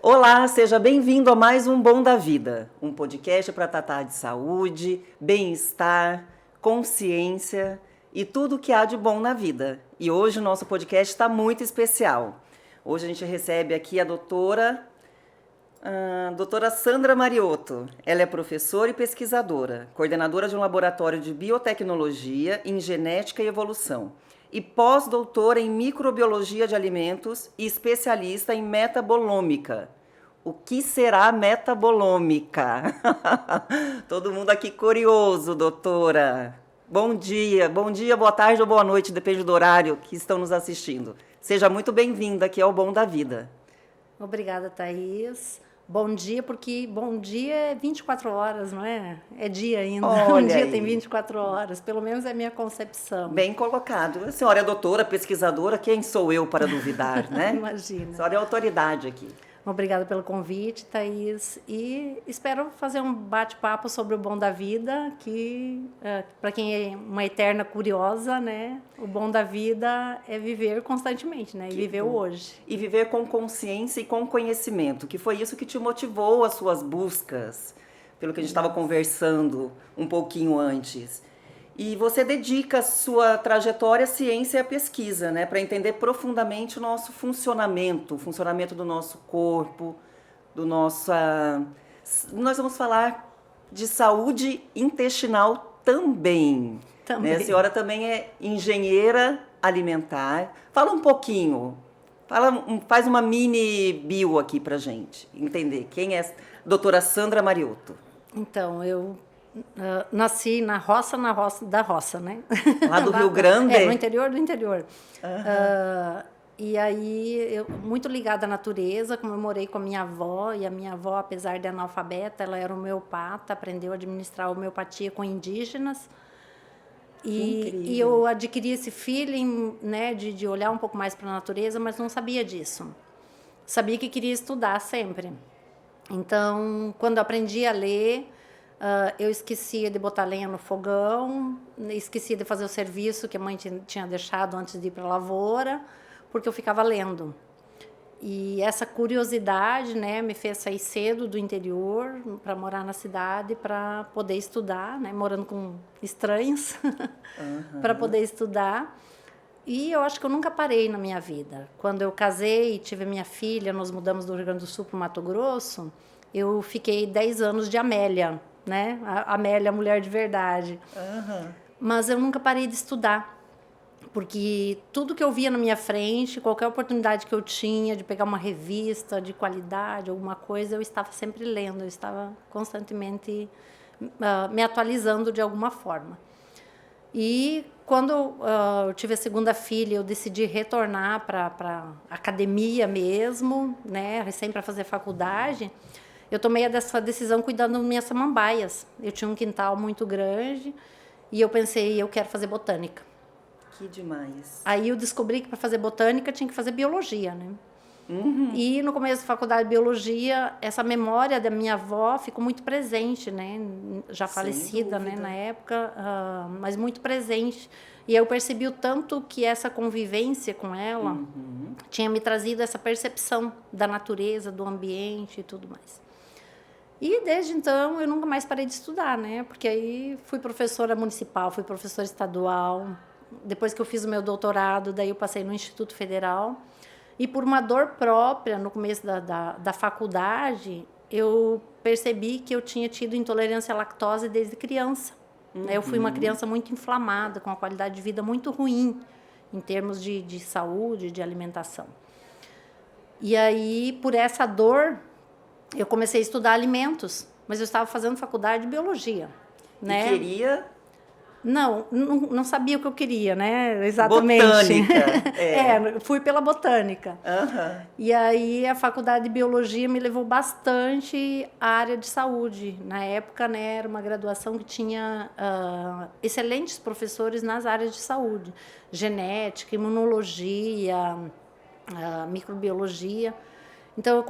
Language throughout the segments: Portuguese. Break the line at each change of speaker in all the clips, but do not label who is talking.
Olá, seja bem-vindo a mais um Bom da Vida, um podcast para tratar de saúde, bem-estar, consciência e tudo o que há de bom na vida. E hoje o nosso podcast está muito especial. Hoje a gente recebe aqui a doutora Sandra Mariotto. Ela é professora e pesquisadora, coordenadora de um laboratório de biotecnologia em genética e evolução, e pós-doutora em microbiologia de alimentos e especialista em metabolômica. O que será metabolômica? Todo mundo aqui curioso, doutora. Bom dia, boa tarde ou boa noite, depende do horário que estão nos assistindo. Seja muito bem-vinda aqui ao Bom da Vida.
Obrigada, Thaís. Bom dia, porque bom dia é 24 horas, não é? É dia ainda.
Olha
Um dia
aí.
tem 24 horas, pelo menos é a minha concepção.
Bem colocado. A senhora é doutora, pesquisadora, quem sou eu para duvidar, né?
Imagina.
A senhora é autoridade aqui.
Obrigada pelo convite, Thaís. E espero fazer um bate-papo sobre o bom da vida, que, para quem é uma eterna curiosa, né? O bom da vida é viver constantemente, né? E viver o hoje.
E viver com consciência e com conhecimento, que foi isso que te motivou às suas buscas, pelo que a gente estava conversando um pouquinho antes. E você dedica a sua trajetória à ciência e à pesquisa, né, para entender profundamente o nosso funcionamento, o funcionamento do nosso corpo, do nosso... Nós vamos falar de saúde intestinal também.
Também.
Né? A senhora também é engenheira alimentar. Fala um pouquinho, faz uma mini bio aqui para gente entender quem é a doutora Sandra Mariotto.
Então, eu nasci na roça da roça, né?
Lá do Rio Grande?
No interior do interior. E aí, eu muito ligada à natureza, como eu morei com a minha avó, e a minha avó, apesar de analfabeta, ela era homeopata, aprendeu a administrar a homeopatia com indígenas. E eu adquiri esse feeling, né, de olhar um pouco mais para a natureza, mas não sabia disso. Sabia que queria estudar sempre. Então, quando eu aprendi a ler, eu esquecia de botar lenha no fogão, esquecia de fazer o serviço que a mãe tinha deixado antes de ir para a lavoura, porque eu ficava lendo. E essa curiosidade, né, me fez sair cedo do interior para morar na cidade, para poder estudar, né, morando com estranhos, para poder estudar. E eu acho que eu nunca parei na minha vida. Quando eu casei e tive minha filha, nós mudamos do Rio Grande do Sul para o Mato Grosso, eu fiquei 10 anos de Amélia, né? A Amélia, mulher de verdade. Mas eu nunca parei de estudar, porque tudo que eu via na minha frente, qualquer oportunidade que eu tinha de pegar uma revista de qualidade, alguma coisa, eu estava sempre lendo, eu estava constantemente me atualizando de alguma forma. E quando eu tive a segunda filha, eu decidi retornar para a academia mesmo, né, recém para fazer faculdade. Eu tomei essa decisão cuidando das minhas samambaias. Eu tinha um quintal muito grande e eu pensei, eu quero fazer botânica.
Que demais.
Aí eu descobri que para fazer botânica tinha que fazer biologia, né? E no começo da faculdade de biologia, essa memória da minha avó ficou muito presente, né? Já falecida, né, na época, mas muito presente. E eu percebi o tanto que essa convivência com ela tinha me trazido essa percepção da natureza, do ambiente e tudo mais. E desde então eu nunca mais parei de estudar, né? Porque aí fui professora municipal, fui professora estadual. Depois que eu fiz o meu doutorado, daí eu passei no Instituto Federal. E por uma dor própria, no começo da faculdade, eu percebi que eu tinha tido intolerância à lactose desde criança. Eu fui uma criança muito inflamada, com uma qualidade de vida muito ruim, em termos de saúde, de alimentação. E aí, por essa dor, eu comecei a estudar alimentos, mas eu estava fazendo faculdade de biologia. Né?
E queria...
Não sabia o que eu queria, né? Exatamente.
Botânica.
Fui pela botânica. E aí a faculdade de biologia me levou bastante à área de saúde. Na época, né, era uma graduação que tinha excelentes professores nas áreas de saúde. Genética, imunologia, microbiologia. Então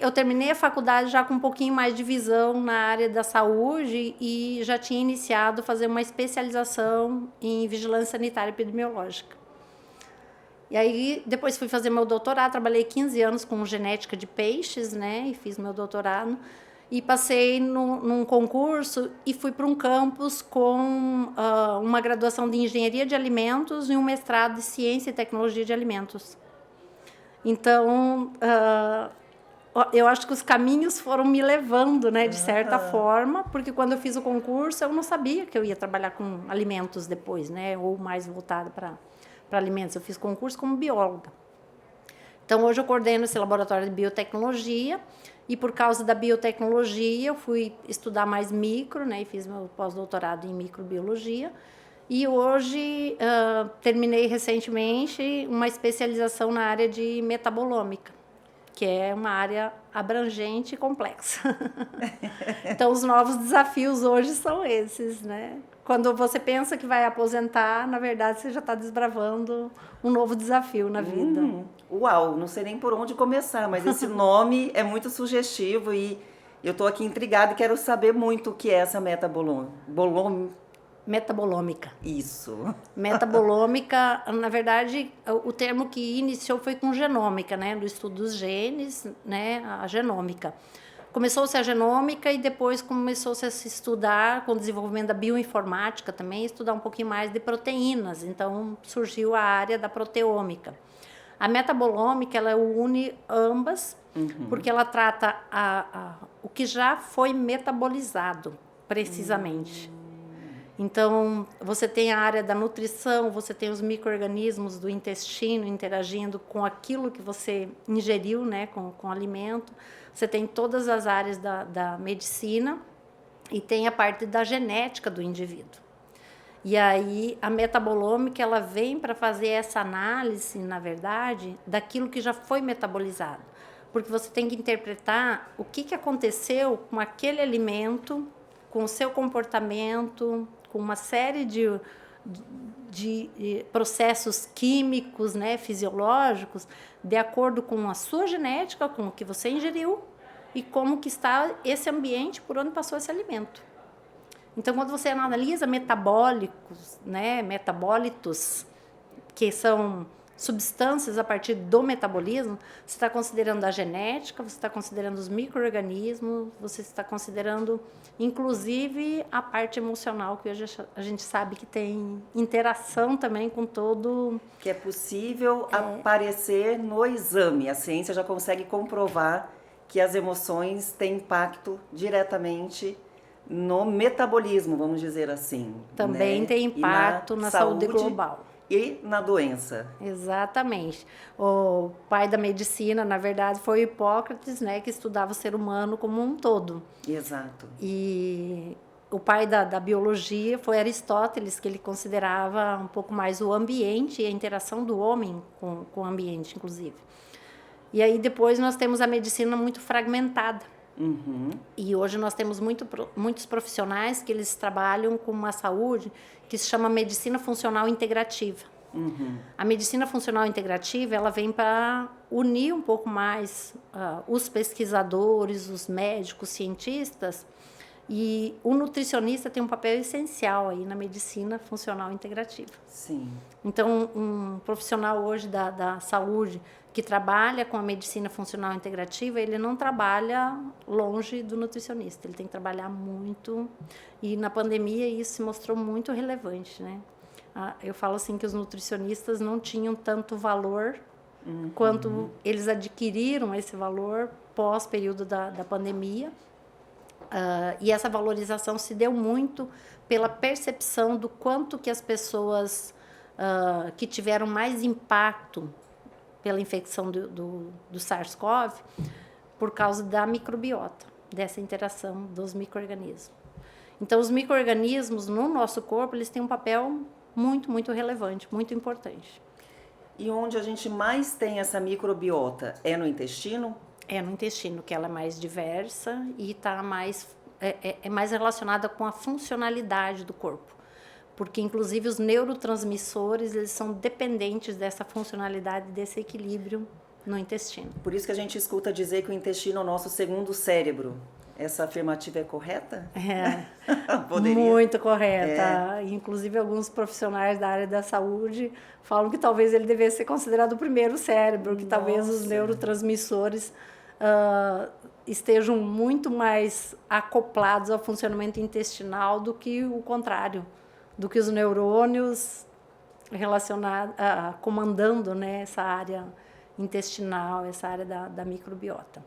eu terminei a faculdade já com um pouquinho mais de visão na área da saúde e já tinha iniciado a fazer uma especialização em vigilância sanitária epidemiológica. E aí, depois fui fazer meu doutorado, trabalhei 15 anos com genética de peixes, né? E fiz meu doutorado. E passei num concurso e fui para um campus com uma graduação de engenharia de alimentos e um mestrado de ciência e tecnologia de alimentos. Então, eu acho que os caminhos foram me levando, né, de certa forma, porque quando eu fiz o concurso, eu não sabia que eu ia trabalhar com alimentos depois, né, ou mais voltada para alimentos. Eu fiz concurso como bióloga. Então, hoje eu coordeno esse laboratório de biotecnologia e, por causa da biotecnologia, eu fui estudar mais micro, né, e fiz meu pós-doutorado em microbiologia. E hoje, terminei recentemente uma especialização na área de metabolômica, que é uma área abrangente e complexa. Então, os novos desafios hoje são esses, né? Quando você pensa que vai aposentar, na verdade, você já está desbravando um novo desafio na vida.
Uau, não sei nem por onde começar, mas esse nome é muito sugestivo e eu estou aqui intrigada e quero saber muito o que é essa
Metabolômica.
Isso.
Metabolômica, na verdade, o termo que iniciou foi com genômica, né? Do estudo dos genes, né? A genômica. Começou-se a genômica e depois começou-se a se estudar, com o desenvolvimento da bioinformática também, estudar um pouquinho mais de proteínas. Então, surgiu a área da proteômica. A metabolômica, ela une ambas, porque ela trata o que já foi metabolizado, precisamente. Então, você tem a área da nutrição, você tem os micro-organismos do intestino interagindo com aquilo que você ingeriu, né, com o alimento. Você tem todas as áreas da medicina e tem a parte da genética do indivíduo. E aí, a metabolômica, ela vem para fazer essa análise, na verdade, daquilo que já foi metabolizado. Porque você tem que interpretar o que aconteceu com aquele alimento, com o seu comportamento, com uma série de processos químicos, né, fisiológicos, de acordo com a sua genética, com o que você ingeriu e como que está esse ambiente por onde passou esse alimento. Então, quando você analisa metabólicos, né, metabólitos, que são substâncias a partir do metabolismo, você está considerando a genética, você está considerando os micro-organismos, você está considerando, inclusive, a parte emocional, que hoje a gente sabe que tem interação também com todo...
Que é possível aparecer no exame. A ciência já consegue comprovar que as emoções têm impacto diretamente no metabolismo, vamos dizer assim.
Também, né? Tem impacto na saúde global.
E na doença.
Exatamente. O pai da medicina, na verdade, foi Hipócrates, né, que estudava o ser humano como um todo.
Exato.
E o pai da biologia foi Aristóteles, que ele considerava um pouco mais o ambiente e a interação do homem com o ambiente, inclusive. E aí depois nós temos a medicina muito fragmentada. E hoje nós temos muitos profissionais que eles trabalham com uma saúde que se chama medicina funcional integrativa. A medicina funcional integrativa, ela vem para unir um pouco mais os pesquisadores, os médicos, cientistas, e o nutricionista tem um papel essencial aí na medicina funcional integrativa.
Sim.
Então, um profissional hoje da saúde que trabalha com a medicina funcional integrativa, ele não trabalha longe do nutricionista, ele tem que trabalhar muito, e na pandemia isso se mostrou muito relevante, né? Eu falo assim que os nutricionistas não tinham tanto valor quanto eles adquiriram esse valor pós-período da pandemia, e essa valorização se deu muito pela percepção do quanto que as pessoas que tiveram mais impacto pela infecção do SARS-CoV, por causa da microbiota, dessa interação dos micro-organismos. Então, os micro-organismos no nosso corpo, eles têm um papel muito, muito relevante, muito importante.
E onde a gente mais tem essa microbiota? É no intestino?
É no intestino, que ela é mais diversa e tá mais, é mais relacionada com a funcionalidade do corpo. Porque, inclusive, os neurotransmissores, eles são dependentes dessa funcionalidade, desse equilíbrio no intestino.
Por isso que a gente escuta dizer que o intestino é o nosso segundo cérebro. Essa afirmativa é correta?
É,
Poderia.
muito correta. Inclusive, alguns profissionais da área da saúde falam que talvez ele devesse ser considerado o primeiro cérebro, que talvez os neurotransmissores estejam muito mais acoplados ao funcionamento intestinal do que o contrário, do que os neurônios relacionados, comandando, né, essa área intestinal, essa área da microbiota.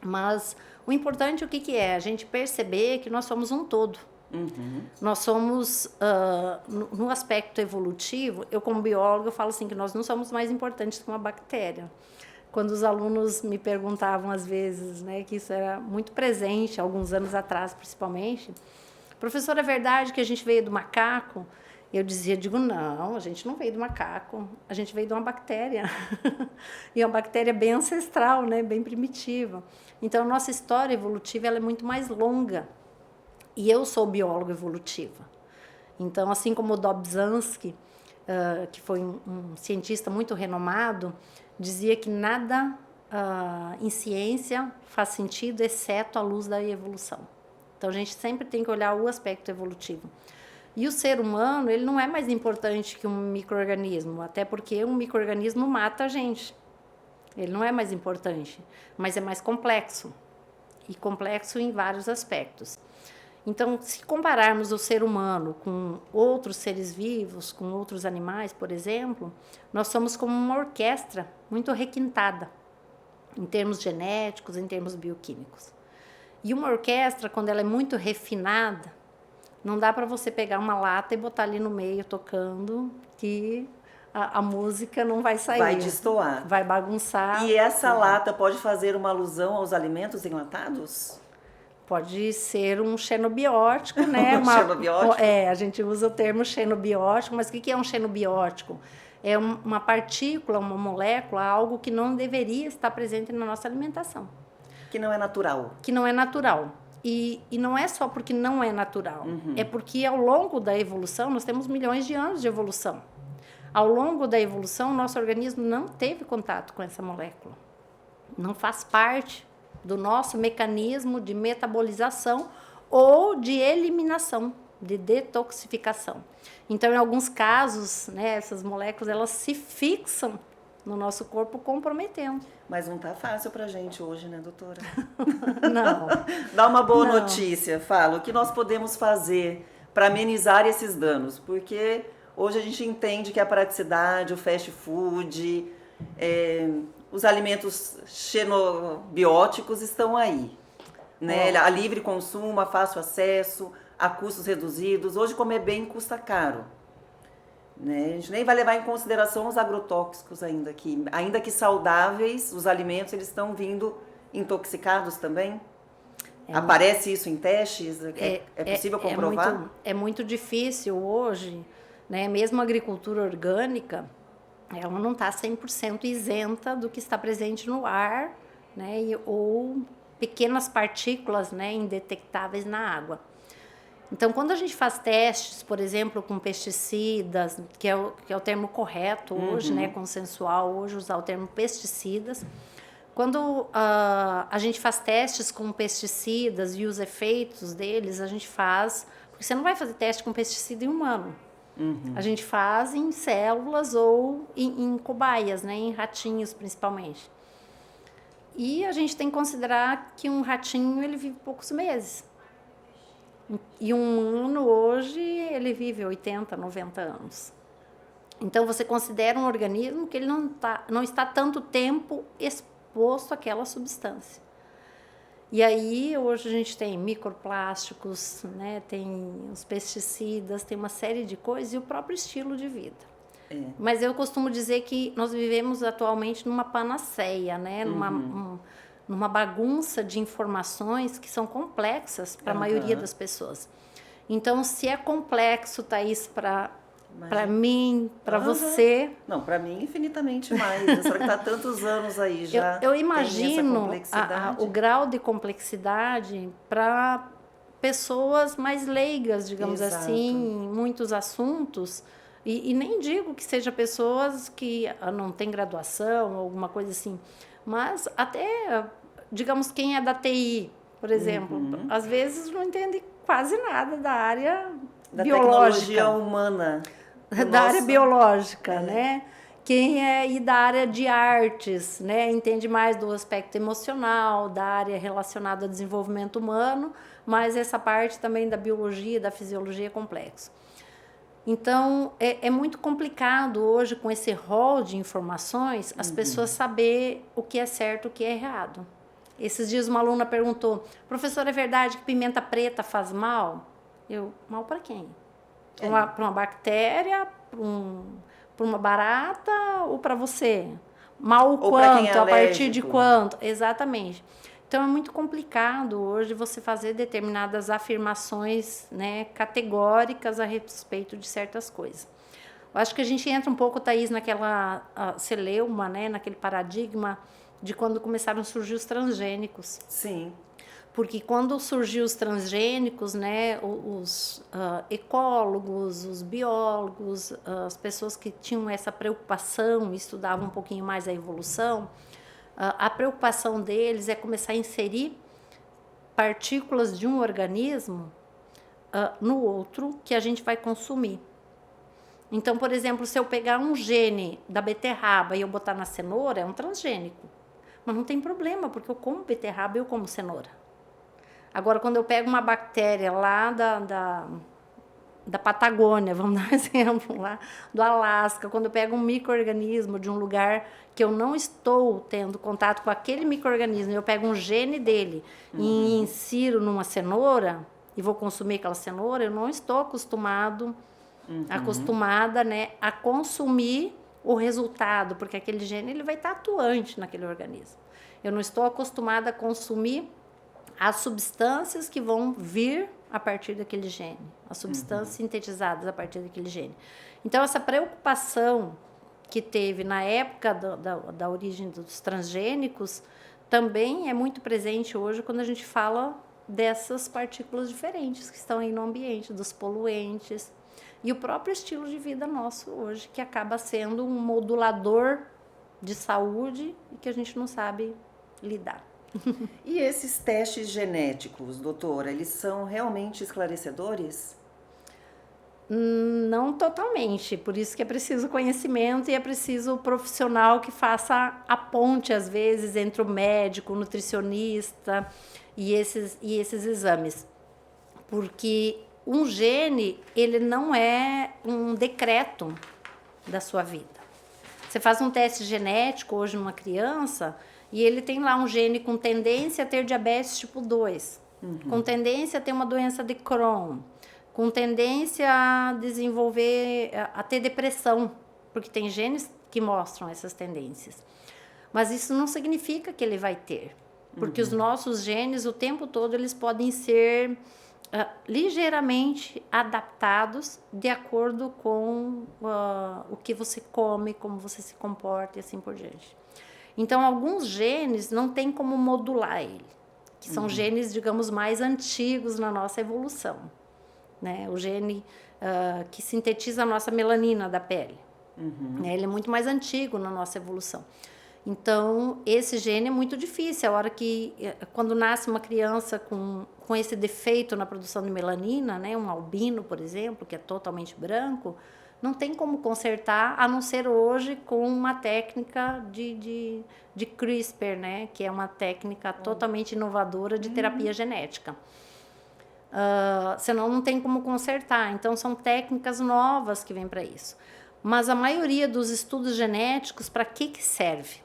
Mas o importante, o que é? A gente perceber que nós somos um todo. Nós somos, no aspecto evolutivo, eu como bióloga, eu falo assim, que nós não somos mais importantes que uma bactéria. Quando os alunos me perguntavam, às vezes, né, que isso era muito presente, alguns anos atrás, principalmente, professora, é verdade que a gente veio do macaco? Eu digo, não, a gente não veio do macaco, a gente veio de uma bactéria. E é uma bactéria bem ancestral, né, bem primitiva. Então, nossa história evolutiva ela é muito mais longa. E eu sou bióloga evolutiva. Então, assim como o Dobzhansky, que foi um cientista muito renomado, dizia que nada em ciência faz sentido exceto a luz da evolução. Então, a gente sempre tem que olhar o aspecto evolutivo. E o ser humano, ele não é mais importante que um micro-organismo, até porque um micro-organismo mata a gente. Ele não é mais importante, mas é mais complexo. E complexo em vários aspectos. Então, se compararmos o ser humano com outros seres vivos, com outros animais, por exemplo, nós somos como uma orquestra muito requintada, em termos genéticos, em termos bioquímicos. E uma orquestra, quando ela é muito refinada, não dá para você pegar uma lata e botar ali no meio tocando, que a música não vai sair.
Vai destoar.
Vai bagunçar.
E essa lata pode fazer uma alusão aos alimentos enlatados?
Pode ser um xenobiótico, né?
Xenobiótico?
A gente usa o termo xenobiótico, mas o que é um xenobiótico? É uma partícula, uma molécula, algo que não deveria estar presente na nossa alimentação.
Que não é natural.
Que não é natural. E não é só porque não é natural, é porque ao longo da evolução, nós temos milhões de anos de evolução. Ao longo da evolução, nosso organismo não teve contato com essa molécula. Não faz parte do nosso mecanismo de metabolização ou de eliminação, de detoxificação. Então, em alguns casos, né, essas moléculas elas se fixam no nosso corpo, comprometendo.
Mas não tá fácil pra gente hoje, né, doutora?
Não.
Dá uma boa notícia, fala. O que nós podemos fazer para amenizar esses danos? Porque hoje a gente entende que a praticidade, o fast food, os alimentos xenobióticos estão aí. Né? A livre consumo, a fácil acesso, a custos reduzidos. Hoje comer bem custa caro. Né? A gente nem vai levar em consideração os agrotóxicos ainda que saudáveis, os alimentos eles estão vindo intoxicados também. Aparece isso em testes? É possível comprovar?
É muito difícil hoje, né? Mesmo a agricultura orgânica, ela não está 100% isenta do que está presente no ar, né? Ou pequenas partículas, né, indetectáveis na água. Então, quando a gente faz testes, por exemplo, com pesticidas, que é o termo correto hoje, né, consensual hoje, usar o termo pesticidas. Quando a gente faz testes com pesticidas e os efeitos deles, a gente faz... Porque você não vai fazer teste com pesticida em humano. A gente faz em células ou em cobaias, né, em ratinhos principalmente. E a gente tem que considerar que um ratinho ele vive poucos meses. E um humano hoje, ele vive 80, 90 anos. Então, você considera um organismo que ele não está tanto tempo exposto àquela substância. E aí, hoje a gente tem microplásticos, né? Tem os pesticidas, tem uma série de coisas e o próprio estilo de vida. Mas eu costumo dizer que nós vivemos atualmente numa panaceia, né? Numa bagunça de informações que são complexas para a maioria das pessoas. Então, se é complexo, Thaís, para mim, para você...
Não, para mim, infinitamente mais. A senhora que está há tantos anos aí já.
Eu imagino o grau de complexidade para pessoas mais leigas, digamos assim, em muitos assuntos. E nem digo que seja pessoas que não têm graduação, alguma coisa assim. Mas até, digamos, quem é da TI, por exemplo. Às vezes não entende quase nada da área
Da
biológica.
tecnologia humana.
Da área biológica, né? Quem é e da área de artes, né? Entende mais do aspecto emocional, da área relacionada ao desenvolvimento humano, mas essa parte também da biologia, da fisiologia é complexo. Então, é muito complicado hoje, com esse rol de informações, as pessoas saber o que é certo e o que é errado. Esses dias uma aluna perguntou, professora, é verdade que pimenta preta faz mal? Mal para quem? Para uma bactéria, para uma barata ou para você? Mal o quanto? A partir de quanto? Exatamente. Então, é muito complicado hoje você fazer determinadas afirmações, né, categóricas a respeito de certas coisas. Eu acho que a gente entra um pouco, Thaís, naquela celeuma, né, naquele paradigma de quando começaram a surgir os transgênicos.
Sim.
Porque quando surgiu os transgênicos, né, os ecólogos, os biólogos, as pessoas que tinham essa preocupação, estudavam um pouquinho mais a evolução, a preocupação deles é começar a inserir partículas de um organismo no outro que a gente vai consumir. Então, por exemplo, se eu pegar um gene da beterraba e eu botar na cenoura, é um transgênico. Mas não tem problema, porque eu como beterraba e eu como cenoura. Agora, quando eu pego uma bactéria lá da Patagônia, vamos dar um exemplo lá, do Alasca, quando eu pego um micro-organismo de um lugar que eu não estou tendo contato com aquele micro-organismo, eu pego um gene dele e insiro numa cenoura e vou consumir aquela cenoura, eu não estou acostumada, né, a consumir o resultado, porque aquele gene ele vai estar atuante naquele organismo. Eu não estou acostumada a consumir as substâncias que vão vir a partir daquele gene, as substâncias sintetizadas a partir daquele gene. Então, essa preocupação que teve na época da origem dos transgênicos também é muito presente hoje quando a gente fala dessas partículas diferentes que estão aí no ambiente, dos poluentes, e o próprio estilo de vida nosso hoje, que acaba sendo um modulador de saúde e que a gente não sabe lidar.
E esses testes genéticos, doutora, eles são realmente esclarecedores?
Não totalmente, por isso que é preciso conhecimento e é preciso profissional que faça a ponte, às vezes, entre o médico, o nutricionista e esses exames. Porque um gene, ele não é um decreto da sua vida. Você faz um teste genético hoje numa criança e ele tem lá um gene com tendência a ter diabetes tipo 2, com tendência a ter uma doença de Crohn, com tendência a desenvolver, a ter depressão, porque tem genes que mostram essas tendências. Mas isso não significa que ele vai ter, porque os nossos genes, o tempo todo, eles podem ser ligeiramente adaptados de acordo com o que você come, como você se comporta e assim por diante. Então, alguns genes não tem como modular ele, que são genes, digamos, mais antigos na nossa evolução, né? O gene que sintetiza a nossa melanina da pele, né? Ele é muito mais antigo na nossa evolução. Então, esse gene é muito difícil. A hora que, quando nasce uma criança com esse defeito na produção de melanina, né? Um albino, por exemplo, que é totalmente branco, não tem como consertar, a não ser hoje com uma técnica de CRISPR, né? Que é uma técnica totalmente inovadora de terapia genética. Senão não tem como consertar. Então, são técnicas novas que vêm para isso. Mas a maioria dos estudos genéticos, para que serve?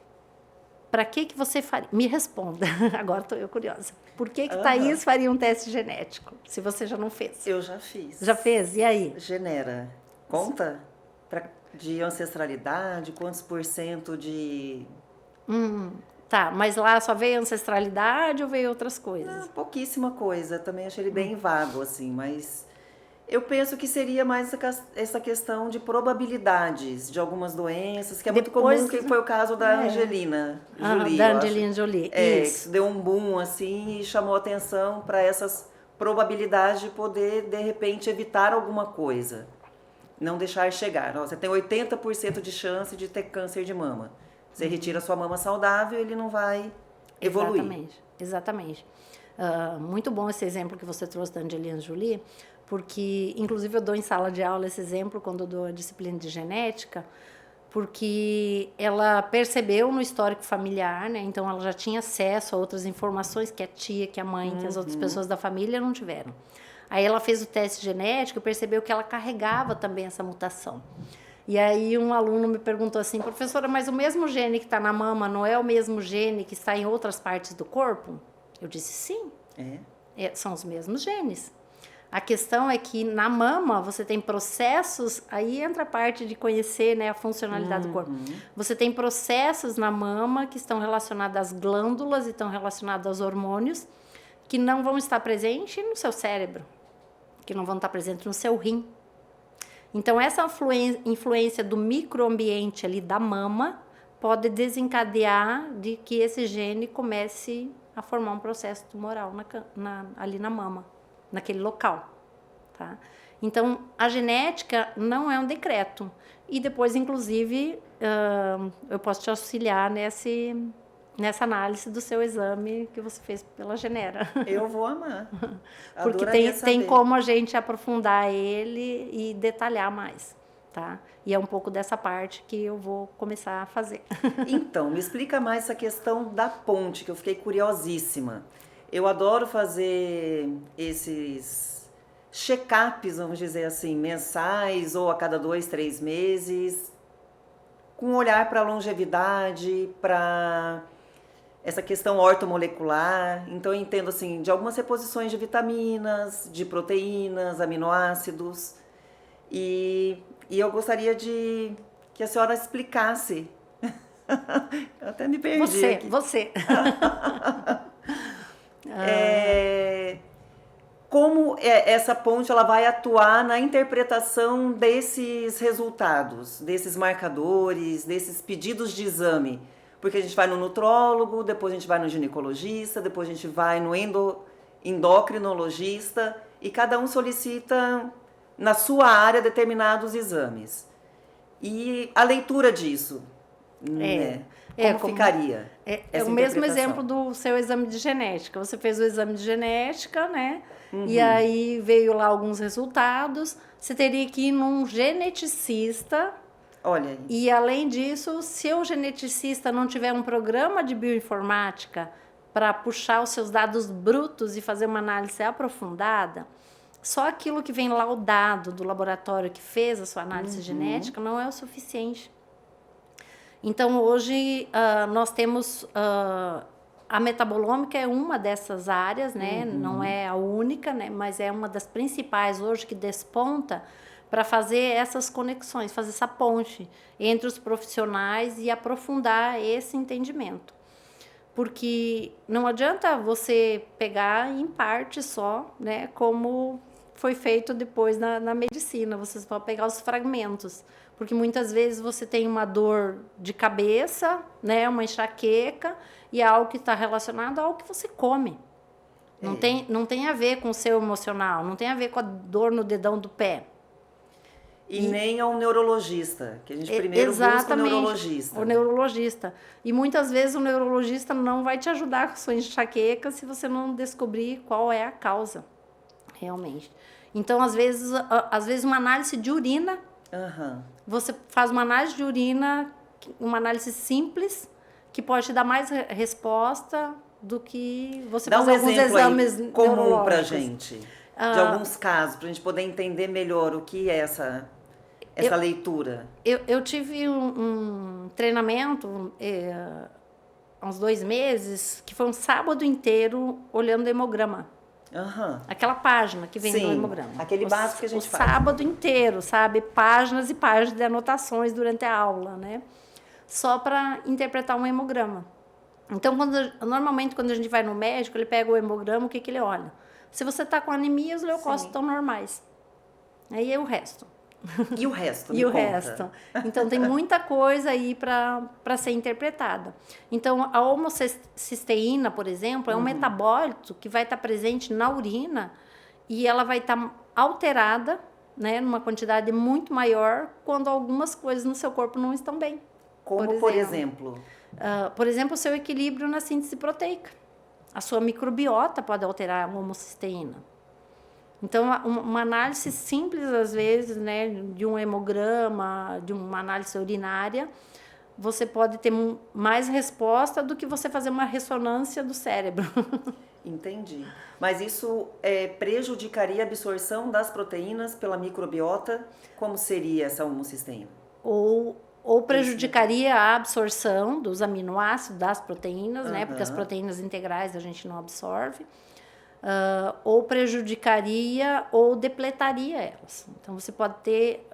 Para que você faria? Me responda, agora estou eu curiosa. Por que Thaís faria um teste genético, se você já não fez?
Eu já fiz.
Já fez? E aí?
Genera. Conta? De ancestralidade, quantos % de...
Tá, mas lá só veio ancestralidade ou veio outras coisas?
Pouquíssima coisa, também achei ele bem vago, assim, mas eu penso que seria mais essa questão de probabilidades de algumas doenças, que é muito comum, que foi o caso da Angelina Jolie.
Da Angelina Jolie,
isso. Deu um boom, assim, e chamou atenção para essas probabilidades de poder, de repente, evitar alguma coisa. Não deixar chegar. Você tem 80% de chance de ter câncer de mama. Você retira a sua mama saudável, ele não vai evoluir.
Exatamente. Muito bom esse exemplo que você trouxe da Angelina Jolie, porque, inclusive, eu dou em sala de aula esse exemplo quando eu dou a disciplina de genética, porque ela percebeu no histórico familiar, né? Então, ela já tinha acesso a outras informações que a tia, que a mãe, que as outras pessoas da família não tiveram. Aí, ela fez o teste genético e percebeu que ela carregava também essa mutação. E aí um aluno me perguntou assim, professora, mas o mesmo gene que está na mama não é o mesmo gene que está em outras partes do corpo? Eu disse sim, são os mesmos genes. A questão é que na mama você tem processos, aí entra a parte de conhecer, né, a funcionalidade do corpo. Você tem processos na mama que estão relacionados às glândulas e estão relacionados aos hormônios que não vão estar presentes no seu cérebro, que não vão estar presentes no seu rim. Então, essa influência do microambiente ali da mama pode desencadear de que esse gene comece a formar um processo tumoral ali na mama, naquele local. Tá? Então, a genética não é um decreto. E depois, inclusive, eu posso te auxiliar nessa análise do seu exame que você fez pela Genera.
Eu vou amar.
Porque tem como a gente aprofundar ele e detalhar mais, tá? E é um pouco dessa parte que eu vou começar a fazer.
Então, me explica mais essa questão da ponte, que eu fiquei curiosíssima. Eu adoro fazer esses check-ups, vamos dizer assim, mensais ou a cada 2, 3 meses, com um olhar para a longevidade, para essa questão ortomolecular. Então, eu entendo assim, de algumas reposições de vitaminas, de proteínas, aminoácidos. E eu gostaria de que a senhora explicasse. Eu até me perdi aqui.
Você.
Como essa ponte ela vai atuar na interpretação desses resultados, desses marcadores, desses pedidos de exame? Porque a gente vai no nutrólogo, depois a gente vai no ginecologista, depois a gente vai no endocrinologista e cada um solicita na sua área determinados exames. E a leitura disso, né? Como ficaria?
É o mesmo exemplo do seu exame de genética. Você fez o exame de genética, né? E aí veio lá alguns resultados. Você teria que ir num geneticista.
Olha aí.
E além disso, se o geneticista não tiver um programa de bioinformática para puxar os seus dados brutos e fazer uma análise aprofundada, só aquilo que vem laudado do laboratório que fez a sua análise genética não é o suficiente. Então, hoje, nós temos... a metabolômica é uma dessas áreas, né? Não é a única, né? Mas é uma das principais hoje que desponta para fazer essas conexões, fazer essa ponte entre os profissionais e aprofundar esse entendimento. Porque não adianta você pegar em parte só, né? Como foi feito depois na medicina, você só pegar os fragmentos. Porque muitas vezes você tem uma dor de cabeça, né? Uma enxaqueca, e é algo que está relacionado ao que você come. Não tem a ver com o seu emocional, não tem a ver com a dor no dedão do pé.
E nem ao neurologista, que a gente primeiro busca o neurologista.
O neurologista. E muitas vezes o neurologista não vai te ajudar com a sua enxaqueca se você não descobrir qual é a causa, realmente. Então, às vezes uma análise de urina, você faz uma análise de urina, uma análise simples, que pode te dar mais resposta do que você fazer alguns exames
comum para a gente, de alguns casos, para a gente poder entender melhor o que é essa leitura.
Eu tive um treinamento há uns 2 meses, que foi um sábado inteiro olhando o hemograma. Aquela página que vem no hemograma.
Aquele básico que a gente faz.
O sábado inteiro, sabe? Páginas e páginas de anotações durante a aula, né? Só para interpretar um hemograma. Então, normalmente, quando a gente vai no médico, ele pega o hemograma, o que ele olha? Se você está com anemia, os leucócitos estão normais. Aí é o resto.
E o resto?
E o resto. Então, tem muita coisa aí para ser interpretada. Então, a homocisteína, por exemplo, é um metabólito que vai estar presente na urina e ela vai estar alterada, né, numa quantidade muito maior quando algumas coisas no seu corpo não estão bem.
Como, por exemplo?
Por exemplo, o seu equilíbrio na síntese proteica. A sua microbiota pode alterar a homocisteína. Então, uma análise simples, às vezes, né, de um hemograma, de uma análise urinária, você pode ter mais resposta do que você fazer uma ressonância do cérebro.
Entendi. Mas isso prejudicaria a absorção das proteínas pela microbiota? Como seria essa homocisteína?
Ou prejudicaria a absorção dos aminoácidos das proteínas, né? Porque as proteínas integrais a gente não absorve. Ou prejudicaria ou depletaria elas. Então, você pode ter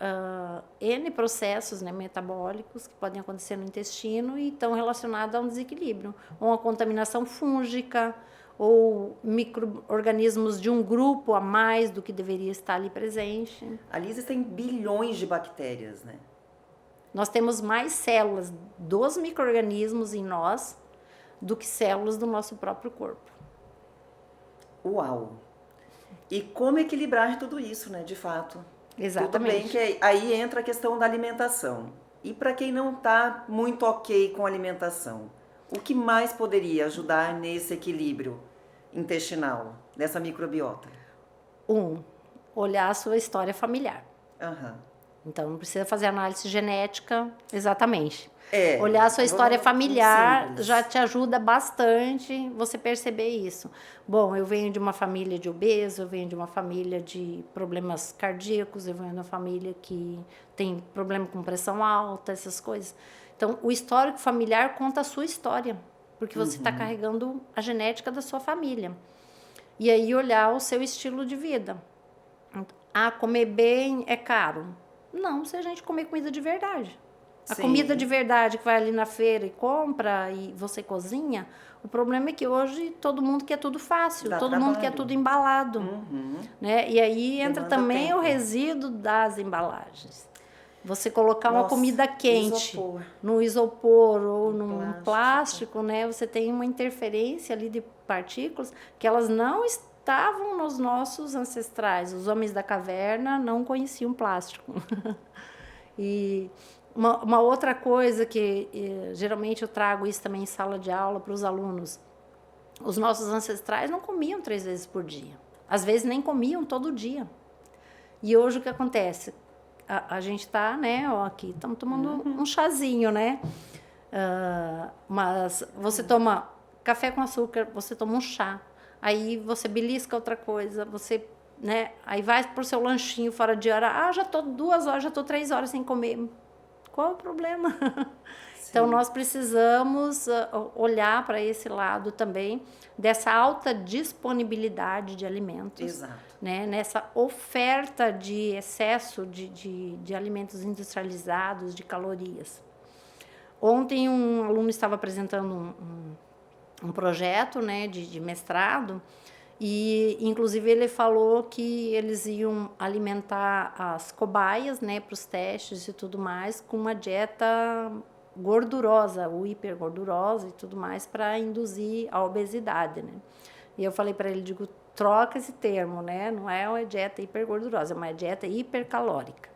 N processos, né, metabólicos que podem acontecer no intestino e estão relacionados a um desequilíbrio. Ou uma contaminação fúngica, ou micro-organismos de um grupo a mais do que deveria estar ali presente.
Ali existem bilhões de bactérias, né?
Nós temos mais células dos micro-organismos em nós do que células do nosso próprio corpo.
Uau! E como equilibrar tudo isso, né, de fato?
Exatamente.
Tudo bem que aí entra a questão da alimentação. E para quem não está muito ok com a alimentação, o que mais poderia ajudar nesse equilíbrio intestinal, dessa microbiota?
Olhar a sua história familiar. Então, não precisa fazer análise genética exatamente. Olhar a sua história familiar já te ajuda bastante você perceber isso. Bom, eu venho de uma família de obesos, eu venho de uma família de problemas cardíacos, eu venho de uma família que tem problema com pressão alta, essas coisas. Então, o histórico familiar conta a sua história, porque você está carregando a genética da sua família. E aí, olhar o seu estilo de vida. Comer bem é caro. Não, se a gente comer comida de verdade. A comida de verdade que vai ali na feira e compra e você cozinha, o problema é que hoje todo mundo quer tudo fácil, todo mundo quer tudo embalado. Né? E aí entra também o resíduo das embalagens. Você colocar uma comida quente no isopor ou num plástico, né? Você tem uma interferência ali de partículas que elas não estavam nos nossos ancestrais. Os homens da caverna não conheciam plástico. E uma outra coisa que geralmente eu trago isso também em sala de aula para os alunos. Os nossos ancestrais não comiam 3 vezes por dia. Às vezes nem comiam todo dia. E hoje o que acontece? A gente está, né, aqui, estamos tomando um chazinho, né? Mas você toma café com açúcar, você toma um chá. Aí você belisca outra coisa, você, né? Aí vai pro seu lanchinho fora de hora. Já estou 2 horas, já estou 3 horas sem comer. Qual é o problema? Então, nós precisamos olhar para esse lado também, dessa alta disponibilidade de alimentos.
Exato.
Né? Nessa oferta de excesso de alimentos industrializados, de calorias. Ontem, um aluno estava apresentando um projeto, né, de mestrado, e, inclusive, ele falou que eles iam alimentar as cobaias, né, para os testes e tudo mais, com uma dieta gordurosa, ou hipergordurosa e tudo mais, para induzir a obesidade, né? E eu falei para ele, digo, troca esse termo, né? Não é uma dieta hipergordurosa, é uma dieta hipercalórica.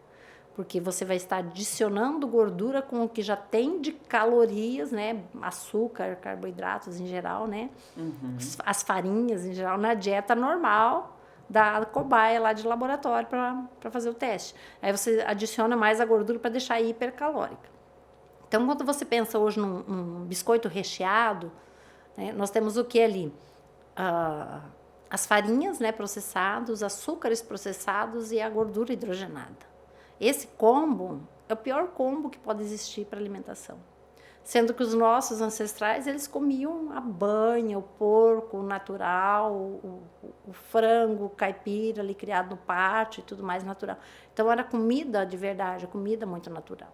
Porque você vai estar adicionando gordura com o que já tem de calorias, né? Açúcar, carboidratos em geral, né? As farinhas em geral, na dieta normal da cobaia lá de laboratório para fazer o teste. Aí você adiciona mais a gordura para deixar hipercalórica. Então, quando você pensa hoje num biscoito recheado, né, nós temos o que ali? As farinhas, né, processados, açúcares processados e a gordura hidrogenada. Esse combo é o pior combo que pode existir para alimentação. Sendo que os nossos ancestrais, eles comiam a banha, o porco natural, o frango caipira ali criado no pátio e tudo mais natural. Então, era comida de verdade, comida muito natural.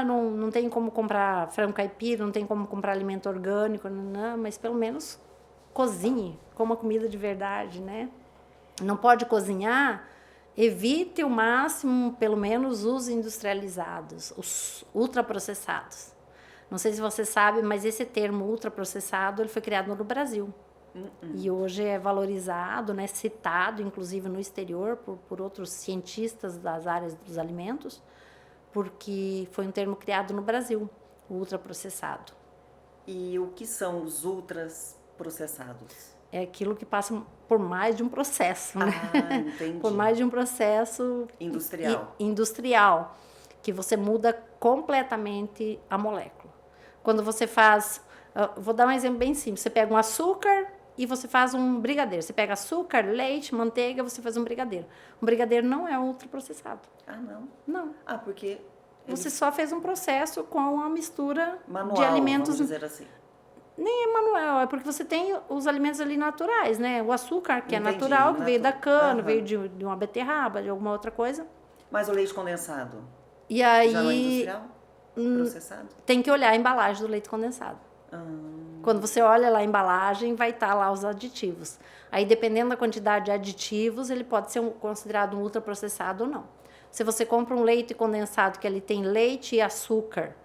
Não tem como comprar frango caipira, não tem como comprar alimento orgânico, não, mas pelo menos cozinhe, coma comida de verdade, né? Não pode cozinhar, evite o máximo, pelo menos, os industrializados, os ultraprocessados. Não sei se você sabe, mas esse termo ultraprocessado ele foi criado no Brasil. E hoje é valorizado, né, citado, inclusive, no exterior, por outros cientistas das áreas dos alimentos, porque foi um termo criado no Brasil, o ultraprocessado.
E o que são os ultras processados?
É aquilo que passa por mais de um processo, né?
Ah, entendi.
Por mais de um processo industrial, que você muda completamente a molécula. Quando você faz, vou dar um exemplo bem simples, você pega um açúcar e você faz um brigadeiro. Você pega açúcar, leite, manteiga, você faz um brigadeiro. Um brigadeiro não é ultraprocessado.
Ah, não?
Não.
Ah, porque...
Você só fez um processo com a mistura
manual,
de alimentos...
vamos dizer assim.
Nem é manual, é porque você tem os alimentos ali naturais, né? O açúcar, que
Entendi,
é natural, que veio da cana,
Aham.
veio de uma beterraba, de alguma outra coisa.
Mas o leite condensado?
E
Já não é
aí
industrial? Processado?
tem que olhar a embalagem do leite condensado. Quando você olha lá a embalagem, vai estar lá os aditivos. Aí, dependendo da quantidade de aditivos, ele pode ser considerado um ultraprocessado ou não. Se você compra um leite condensado que ele tem leite e açúcar,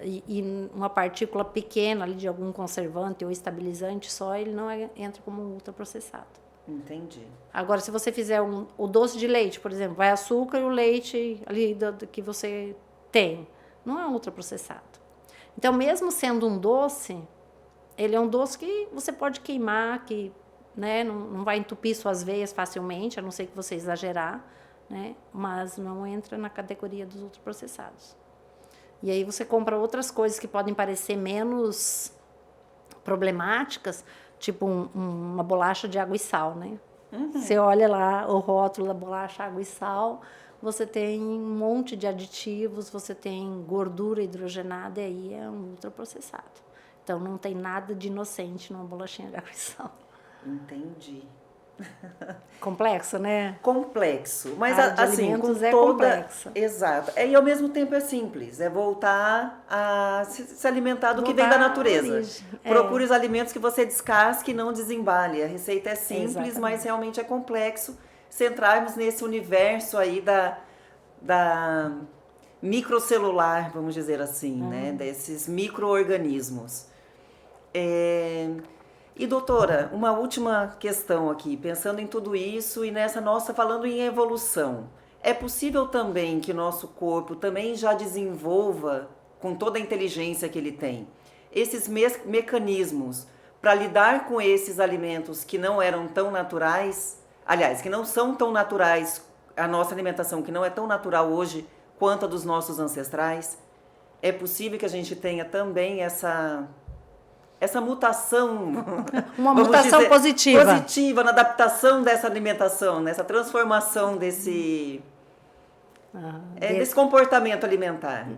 e uma partícula pequena ali de algum conservante ou estabilizante só, ele não entra como um ultraprocessado.
Entendi.
Agora, se você fizer o doce de leite, por exemplo, vai açúcar e o leite ali do que você tem, não é um ultraprocessado. Então, mesmo sendo um doce, ele é um doce que você pode queimar, que, né, não vai entupir suas veias facilmente, a não ser que você exagerar, né, mas não entra na categoria dos ultraprocessados. E aí você compra outras coisas que podem parecer menos problemáticas, tipo uma bolacha de água e sal, né? Você olha lá o rótulo da bolacha água e sal, você tem um monte de aditivos, você tem gordura hidrogenada, e aí é um ultraprocessado. Então não tem nada de inocente numa bolachinha de água e sal.
Entendi.
Complexo, né?
Complexo, mas
A área de
assim,
alimentos
com
é
toda...
complexa.
Exato. E ao mesmo tempo é simples, é voltar a se alimentar do que vem
Voltar
da
à
natureza.
origem.
Procure os alimentos que você descasque e não desembale. A receita é simples,
Exatamente.
mas realmente é complexo. Centrarmos nesse universo aí da microcelular, vamos dizer assim, né? Desses micro-organismos. E doutora, uma última questão aqui, pensando em tudo isso e nessa nossa, falando em evolução. É possível também que nosso corpo também já desenvolva, com toda a inteligência que ele tem, esses mecanismos para lidar com esses alimentos que não eram tão naturais, aliás, que não são tão naturais, a nossa alimentação que não é tão natural hoje quanto a dos nossos ancestrais? É possível que a gente tenha também essa mutação,
Uma mutação
positiva na adaptação dessa alimentação, nessa transformação desse comportamento alimentar.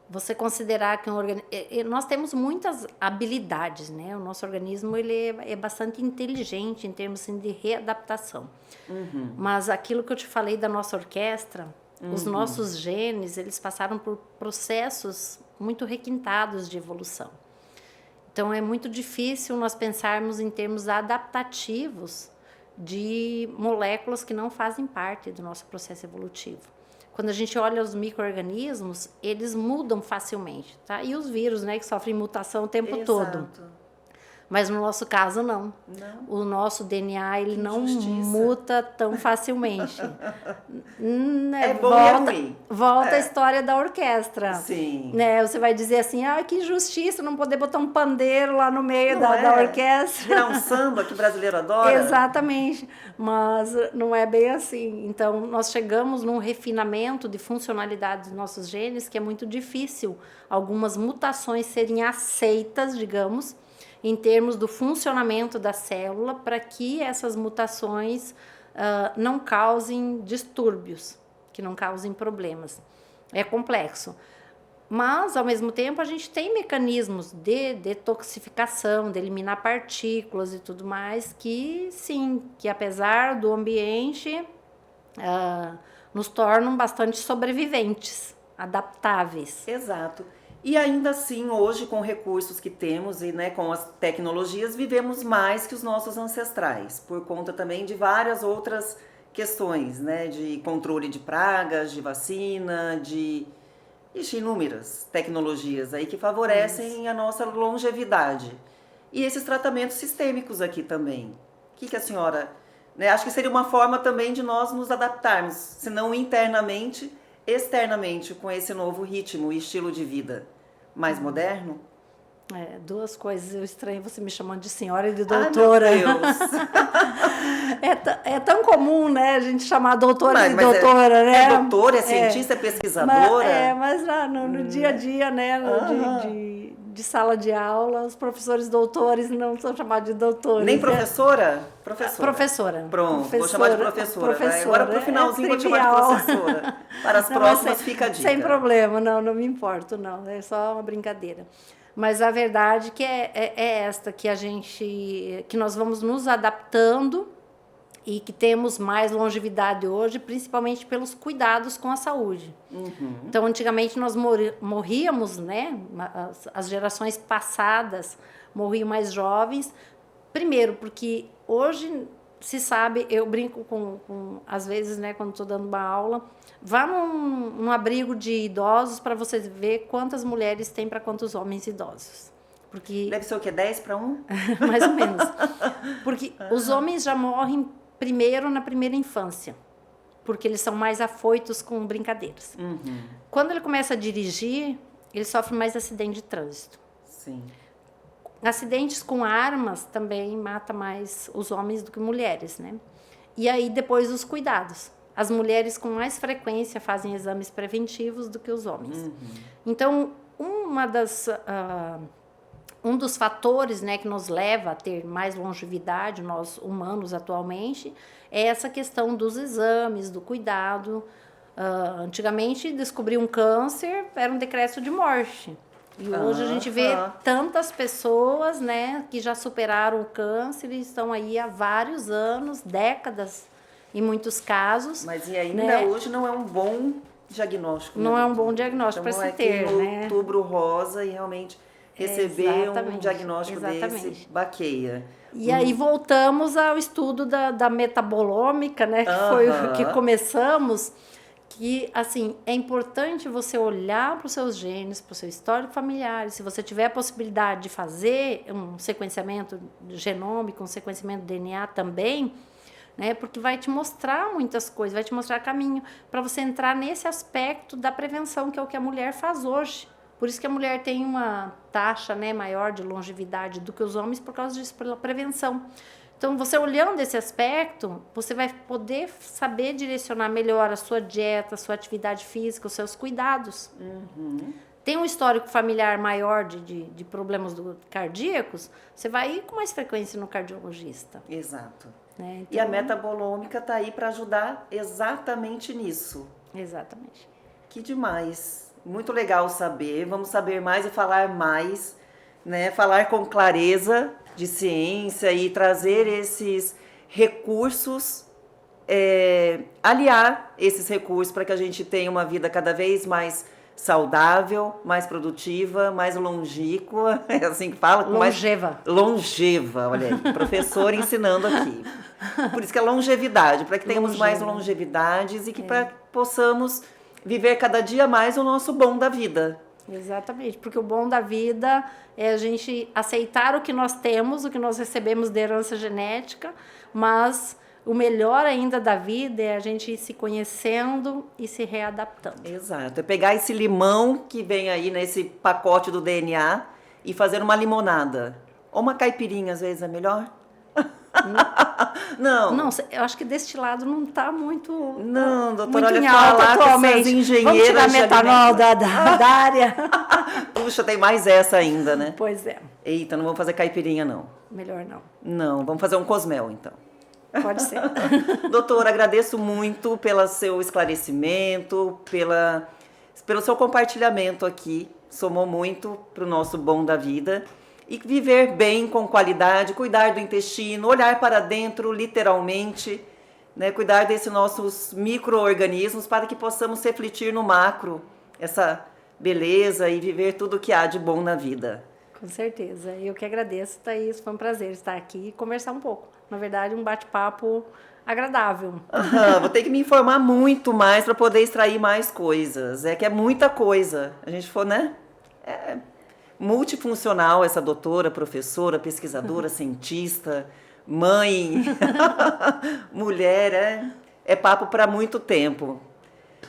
Você considerar que nós temos muitas habilidades, né? O nosso organismo ele é bastante inteligente em termos assim, de readaptação. Mas aquilo que eu te falei da nossa orquestra, os nossos genes, eles passaram por processos muito requintados de evolução. Então, é muito difícil nós pensarmos em termos adaptativos de moléculas que não fazem parte do nosso processo evolutivo. Quando a gente olha os micro-organismos, eles mudam facilmente, tá? E os vírus, né, que sofrem mutação o tempo todo. Mas no nosso caso, não. O nosso DNA, ele não muta tão facilmente.
É bom e é ruim.
Volta a história da orquestra.
Sim.
Né? Você vai dizer assim, que injustiça não poder botar um pandeiro lá no meio da orquestra.
Virar um samba que o brasileiro adora.
Exatamente. Mas não é bem assim. Então, nós chegamos num refinamento de funcionalidade dos nossos genes que é muito difícil algumas mutações serem aceitas, digamos, em termos do funcionamento da célula, para que essas mutações não causem distúrbios, que não causem problemas. É complexo. Mas, ao mesmo tempo, a gente tem mecanismos de detoxificação, de eliminar partículas e tudo mais, que sim, que apesar do ambiente, nos tornam bastante sobreviventes, adaptáveis.
Exato. E ainda assim, hoje, com recursos que temos e com as tecnologias, vivemos mais que os nossos ancestrais, por conta também de várias outras questões, de controle de pragas, de vacina, de inúmeras tecnologias aí que favorecem a nossa longevidade. E esses tratamentos sistêmicos aqui também. O que a senhora... acho que seria uma forma também de nós nos adaptarmos, se não internamente, externamente, com esse novo ritmo e estilo de vida mais moderno?
Duas coisas. Eu estranho você me chamando de senhora e de doutora.
Ai, meu Deus.
É tão comum, né, a gente chamar doutora de
Mas
doutora, né?
É doutora, é cientista, é pesquisadora.
Mas no dia a dia, né, de sala de aula, os professores doutores não são chamados de doutores.
Nem professora?
Professora.
Pronto, vou chamar de professora. Agora, pro finalzinho, vou chamar de professora. Para as próximas, fica a dica.
Sem problema, não me importo, não. É só uma brincadeira. Mas a verdade que é esta, que nós vamos nos adaptando e que temos mais longevidade hoje, principalmente pelos cuidados com a saúde. Então, antigamente nós morríamos, né? As gerações passadas morriam mais jovens. Primeiro, porque hoje se sabe, eu brinco às vezes, né, quando estou dando uma aula, vá num abrigo de idosos para você ver quantas mulheres tem para quantos homens idosos. Porque
deve ser o quê? 10 para 1?
Mais ou menos. Porque os homens já morrem primeiro na primeira infância, porque eles são mais afoitos com brincadeiras. Quando ele começa a dirigir, ele sofre mais acidente de trânsito.
Sim.
Acidentes com armas também mata mais os homens do que mulheres, né? E aí depois os cuidados. As mulheres com mais frequência fazem exames preventivos do que os homens. Então, um dos fatores, né, que nos leva a ter mais longevidade, nós humanos atualmente, é essa questão dos exames, do cuidado. Antigamente, descobrir um câncer era um decreto de morte. E hoje a gente vê tantas pessoas, né, que já superaram o câncer e estão aí há vários anos, décadas, em muitos casos.
Mas e ainda,
né?
Hoje não é um bom diagnóstico.
Não é um bom diagnóstico para se ter,
no
né?
Outubro Rosa e realmente receber um diagnóstico desse baqueia.
E aí voltamos ao estudo da metabolômica, né, que foi o que começamos, que, assim, é importante você olhar para os seus genes, para o seu histórico familiar, e se você tiver a possibilidade de fazer um sequenciamento genômico, um sequenciamento de DNA também, né, porque vai te mostrar muitas coisas, vai te mostrar caminho para você entrar nesse aspecto da prevenção, que é o que a mulher faz hoje. Por isso que a mulher tem uma taxa, né, maior de longevidade do que os homens por causa disso, pela prevenção. Então, você olhando esse aspecto, você vai poder saber direcionar melhor a sua dieta, a sua atividade física, os seus cuidados. Tem um histórico familiar maior de problemas cardíacos, você vai ir com mais frequência no cardiologista.
Exato.
Né? Então,
e a metabolômica está aí para ajudar exatamente nisso.
Exatamente.
Que demais. Muito legal saber. Vamos saber mais e falar mais, né? Falar com clareza de ciência e trazer esses recursos, aliar esses recursos para que a gente tenha uma vida cada vez mais saudável, mais produtiva, mais longínqua, é assim que fala?
Longeva.
Longeva, olha aí, professor ensinando aqui. Por isso que é longevidade, para que tenhamos mais longevidades e que possamos viver cada dia mais o nosso bom da vida.
Exatamente, porque o bom da vida é a gente aceitar o que nós temos, o que nós recebemos de herança genética, mas o melhor ainda da vida é a gente ir se conhecendo e se readaptando.
Exato, é pegar esse limão que vem aí nesse pacote do DNA e fazer uma limonada. Ou uma caipirinha, às vezes, é melhor? Não,
eu acho que deste lado não está muito.
Não, doutora,
muito
olha,
em alta
falar
atualmente.
Com essas engenheiras.
Vamos tirar metanol da área.
Puxa, tem mais essa ainda, né?
Pois é.
Eita, não vamos fazer caipirinha, não.
Melhor não.
Não, vamos fazer um cosmel, então.
Pode ser.
Doutora, agradeço muito pelo seu esclarecimento, pelo seu compartilhamento aqui. Somou muito para o nosso bom da vida. E viver bem, com qualidade, cuidar do intestino, olhar para dentro, literalmente, né? Cuidar desses nossos micro-organismos para que possamos refletir no macro, essa beleza e viver tudo o que há de bom na vida.
Com certeza. Eu que agradeço, Thaís. Foi um prazer estar aqui e conversar um pouco. Na verdade, um bate-papo agradável.
Vou ter que me informar muito mais para poder extrair mais coisas. É que é muita coisa. A gente for, né? Multifuncional, essa doutora, professora, pesquisadora, cientista, mãe, mulher, é papo para muito tempo.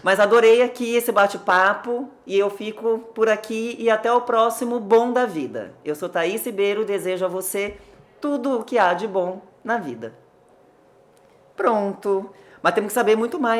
Mas adorei aqui esse bate-papo e eu fico por aqui e até o próximo Bom da Vida. Eu sou Thaís Ribeiro e desejo a você tudo o que há de bom na vida. Pronto. Mas temos que saber muito mais